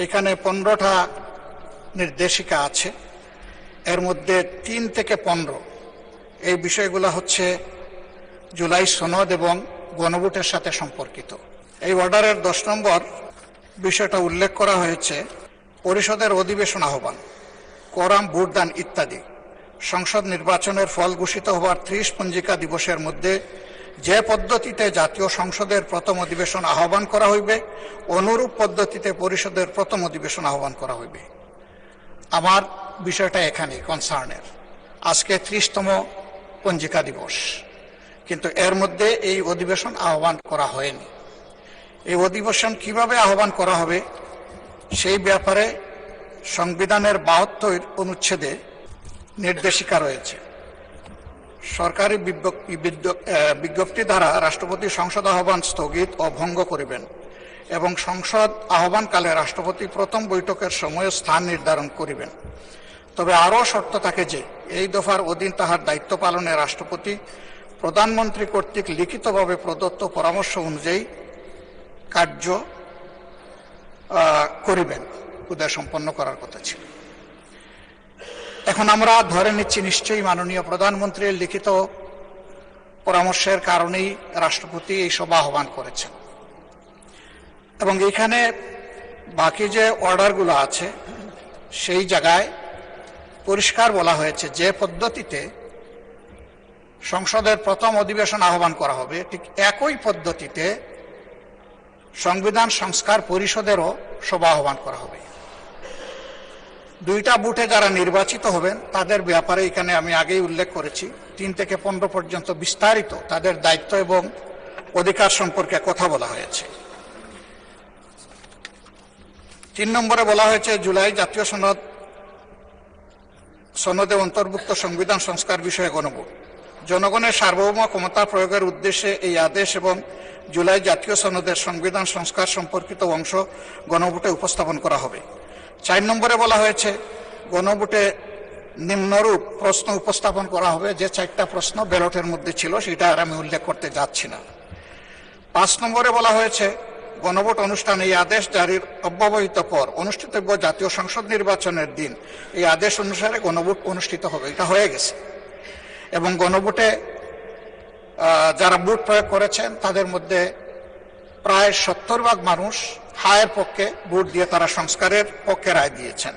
এখানে 15টা নির্দেশিকা আছে। এর মধ্যে 3 থেকে 15 এই বিষয়গুলো হচ্ছে জুলাই সনদ এবং গণভোটের সাথে সম্পর্কিত। এই অর্ডারের 10 নম্বর বিষয়টা উল্লেখ করা হয়েছে, পরিষদের অধিবেশন আহ্বান, কোরাম, ভোটদান ইত্যাদি সংসদ নির্বাচনের ফল ঘোষিত হওয়ার 30 পঞ্জিকা দিবসের মধ্যে যে পদ্ধতিতে জাতীয় সংসদের প্রথম অধিবেশন আহ্বান করা হইবে, অনুরূপ পদ্ধতিতে পরিষদের প্রথম অধিবেশন আহ্বান করা হইবে। আমার বিষয়টা এখানে কনসার্নের। আজকে 30তম পঞ্জিকা দিবস, কিন্তু এর মধ্যে এই অধিবেশন আহ্বান করা হয়নি। এই অধিবেশন কিভাবে আহ্বান করা হবে সেই ব্যাপারে সংবিধানের 72 অনুচ্ছেদে নির্দেশিকা রয়েছে। সরকারি বিজ্ঞপ্তি দ্বারা রাষ্ট্রপতি সংসদ আহ্বান স্থগিত ও ভঙ্গ করিবেন এবং সংসদ আহ্বানকালে রাষ্ট্রপতি প্রথম বৈঠকের সময় স্থান নির্ধারণ করিবেন। তবে আরও শর্ত থাকে যে এই দফার অধীন তাহার দায়িত্ব পালনে রাষ্ট্রপতি প্রধানমন্ত্রী কর্তৃক লিখিতভাবে প্রদত্ত পরামর্শ অনুযায়ী কার্য করিবেন। উদয় সম্পন্ন করার কথা ছিল। এখন আমরা ধরে নিচ্ছি নিশ্চয়ই মাননীয় প্রধানমন্ত্রীর লিখিত পরামর্শের কারণেই রাষ্ট্রপতি এই সভা আহ্বান করেছেন। এবং এখানে বাকি যে অর্ডারগুলো আছে সেই জায়গায় পরিষ্কার বলা হয়েছে যে পদ্ধতিতে সংসদের প্রথম অধিবেশন আহ্বান করা হবে, ঠিক একই পদ্ধতিতে সংবিধান সংস্কার পরিষদেরও সভা আহ্বান করা হবে। 2টা বুথে যারা নির্বাচিত হবেন তাদের ব্যাপারে এখানে আমি আগেই উল্লেখ করেছি, 3 থেকে 15 পর্যন্ত বিস্তারিত তাদের দায়িত্ব এবং অধিকার সম্পর্কে কথা বলা হয়েছে। 3 নম্বরে বলা হয়েছে জুলাই জাতীয় সনদে অন্তর্ভুক্ত সংবিধান সংস্কার বিষয়ে গণভোট। জনগণের সার্বভৌম ক্ষমতা প্রয়োগের উদ্দেশ্যে এই আদেশ এবং জুলাই জাতীয় সনদের সংবিধান সংস্কার সম্পর্কিত অংশ গণভোটে উপস্থাপন করা হবে। 4 নম্বরে বলা হয়েছে গণভোটে নিম্নরূপ প্রশ্ন উপস্থাপন করা হবে, যে 4টা প্রশ্ন ব্যালটের মধ্যে ছিল সেটা আর আমি উল্লেখ করতে যাচ্ছি না। 5 নম্বরে বলা হয়েছে গণভোট অনুষ্ঠান এই আদেশ জারির অব্যবহিত পর অনুষ্ঠিতব্য জাতীয় সংসদ নির্বাচনের দিন এই আদেশ অনুসারে গণভোট অনুষ্ঠিত হবে। এটা হয়ে গেছে এবং গণভোটে যারা ভোট প্রয়োগ করেছেন তাদের মধ্যে প্রায় 70% মানুষ হায়ের পক্ষে ভোট দিয়ে তারা সংস্কারের পক্ষে রায় দিয়েছেন।